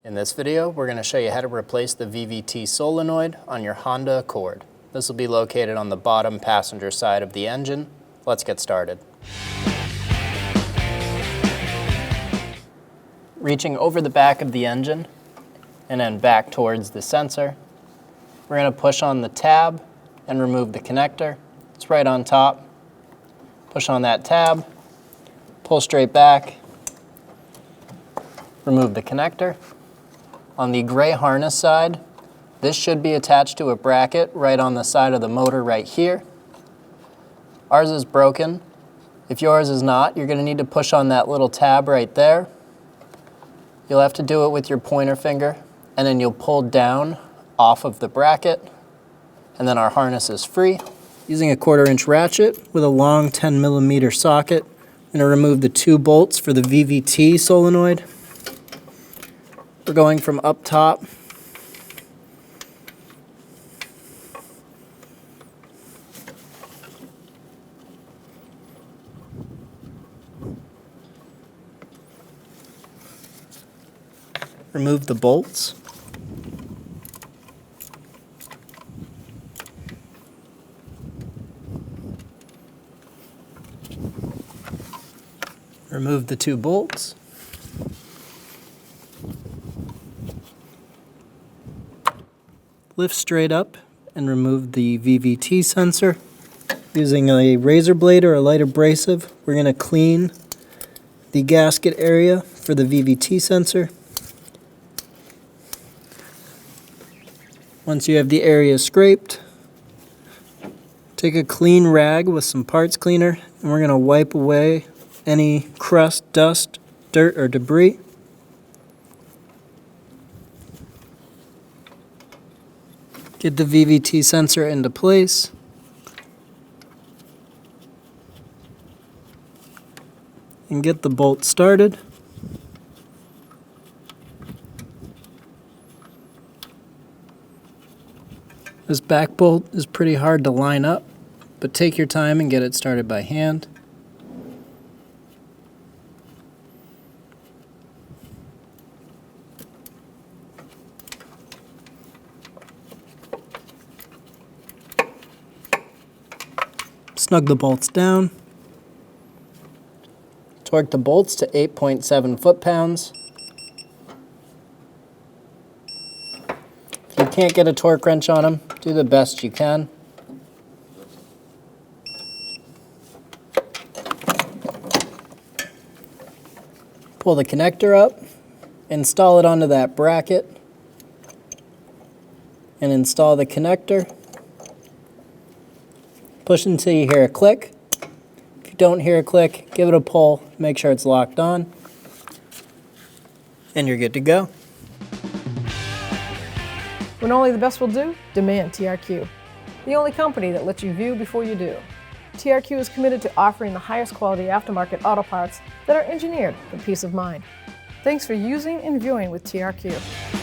In this video, we're going to show you how to replace the VVT solenoid on your Honda Accord. This will be located on the bottom passenger side of the engine. Let's get started. Reaching over the back of the engine and then back towards the sensor, we're going to push on the tab and remove the connector. It's right on top. Push on that tab, pull straight back, remove the connector. On the gray harness side, this should be attached to a bracket right on the side of the motor right here. Ours is broken. If yours is not, you're going to need to push on that little tab right there. You'll have to do it with your pointer finger, and then you'll pull down off of the bracket, and then our harness is free. Using a 1/4 inch ratchet with a long 10mm socket, I'm going to remove the 2 bolts for the VVT solenoid. We're going from up top remove the bolts. Remove the 2 bolts. Lift straight up and remove the VVT sensor. Using a razor blade or a light abrasive, we're going to clean the gasket area for the VVT sensor. Once you have the area scraped, take a clean rag with some parts cleaner and we're going to wipe away any crust, dust, dirt, or debris. Get the VVT sensor into place. And get the bolt started. This back bolt is pretty hard to line up, but take your time and get it started by hand. Snug the bolts down. Torque the bolts to 8.7 foot-pounds. If you can't get a torque wrench on them, do the best you can. Pull the connector up, install it onto that bracket, and install the connector. Push until you hear a click. If you don't hear a click, give it a pull, make sure it's locked on, and you're good to go. When only the best will do, demand TRQ. The only company that lets you view before you do. TRQ is committed to offering the highest quality aftermarket auto parts that are engineered for peace of mind. Thanks for using and viewing with TRQ.